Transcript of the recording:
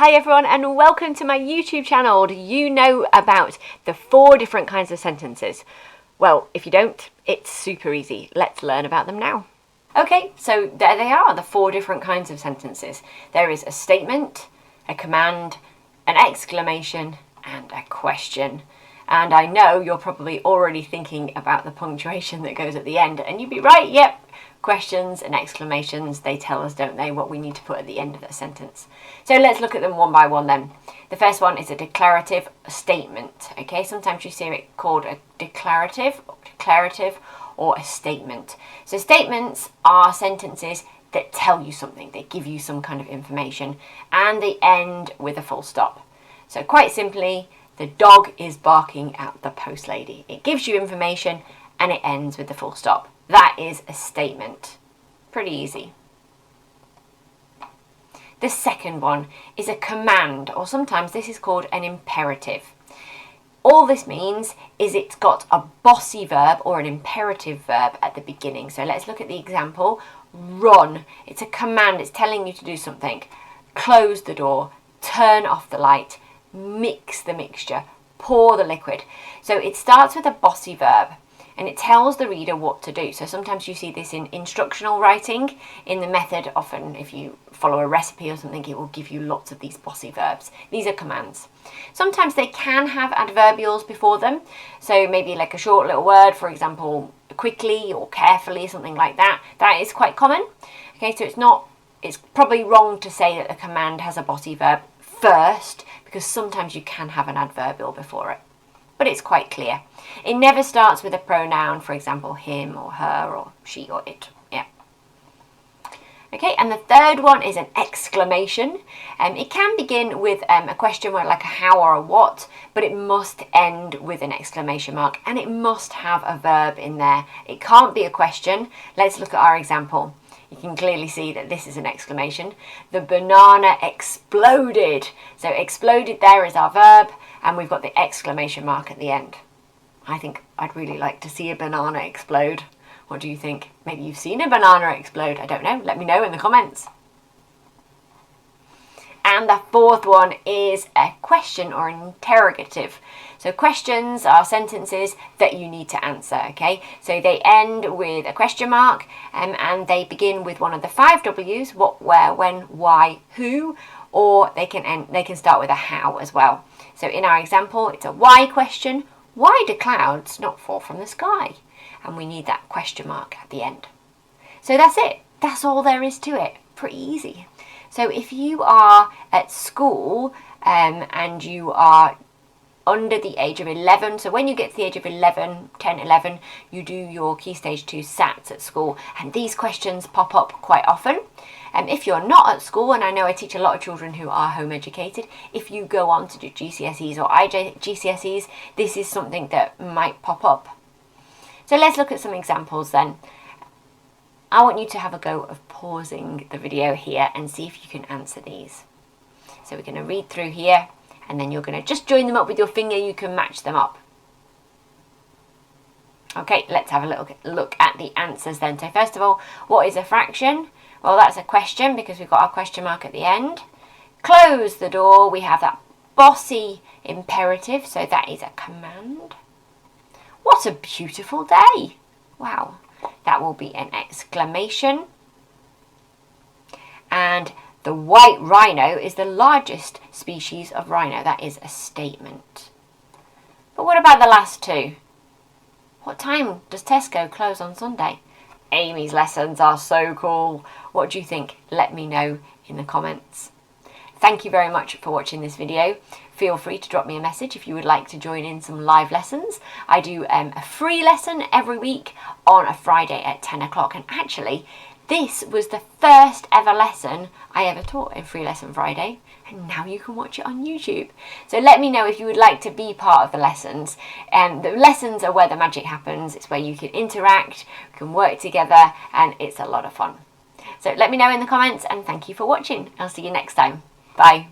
Hi everyone and welcome to my YouTube channel. Do you know about the 4 different kinds of sentences? Well, if you don't, it's super easy. Let's learn about them now. Okay, so there they are, the 4 different kinds of sentences. There is a statement, a command, an exclamation, and a question. And I know you're probably already thinking about the punctuation that goes at the end, and you'd be right, yep. Questions and exclamations, they tell us, don't they, what we need to put at the end of a sentence. So let's look at them one by one then. The first one is a declarative statement. Okay, sometimes you see it called a declarative or a statement. So statements are sentences that tell you something, they give you some kind of information, and they end with a full stop. So quite simply, the dog is barking at the post lady. It gives you information and it ends with the full stop. That is a statement. Pretty easy. The second one is a command, or sometimes this is called an imperative. All this means is it's got a bossy verb or an imperative verb at the beginning. So let's look at the example. Run. It's a command. It's telling you to do something. Close the door. Turn off the light. Mix the mixture. Pour the liquid. So it starts with a bossy verb. And it tells the reader what to do. So sometimes you see this in instructional writing. In the method, often if you follow a recipe or something, it will give you lots of these bossy verbs. These are commands. Sometimes they can have adverbials before them. So maybe like a short little word, for example, quickly or carefully, something like that. That is quite common. Okay, so it's probably wrong to say that the command has a bossy verb first, because sometimes you can have an adverbial before it. But it's quite clear. It never starts with a pronoun, for example, him or her or she or it. Yeah. Okay, and the third one is an exclamation. It can begin with a question word like a how or a what, but it must end with an exclamation mark, and it must have a verb in there. It can't be a question. Let's look at our example. You can clearly see that this is an exclamation. The banana exploded. So exploded there is our verb, and we've got the exclamation mark at the end. I think I'd really like to see a banana explode. What do you think? Maybe you've seen a banana explode. I don't know. Let me know in the comments. And the fourth one is a question or an interrogative. So questions are sentences that you need to answer, okay? So they end with a question mark and they begin with one of the 5 W's, what, where, when, why, who, or they can start with a how as well. So in our example, it's a why question. Why do clouds not fall from the sky? And we need that question mark at the end. So that's it. That's all there is to it. Pretty easy. So if you are at school and you are under the age of 11, so when you get to the age of 11, 10, 11, you do your Key Stage 2 SATs at school, and these questions pop up quite often. If you're not at school, and I know I teach a lot of children who are home educated, if you go on to do GCSEs or GCSEs, this is something that might pop up. So let's look at some examples then. I want you to have a go of pausing the video here and see if you can answer these. So we're going to read through here, and then you're going to just join them up with your finger. You can match them up. Okay, let's have a little look at the answers then. So first of all, what is a fraction? Well, that's a question because we've got our question mark at the end. Close the door. We have that bossy imperative, so that is a command. What a beautiful day. Wow. That will be an exclamation. And the white rhino is the largest species of rhino. That is a statement. But what about the last 2? What time does Tesco close on Sunday? Amy's lessons are so cool. What do you think? Let me know in the comments. Thank you very much for watching this video. Feel free to drop me a message if you would like to join in some live lessons. I do a free lesson every week on a Friday at 10 o'clock. And actually, this was the first ever lesson I ever taught in Free Lesson Friday. And now you can watch it on YouTube. So let me know if you would like to be part of the lessons. The lessons are where the magic happens. It's where you can interact, we can work together, and it's a lot of fun. So let me know in the comments, and thank you for watching. I'll see you next time. Bye.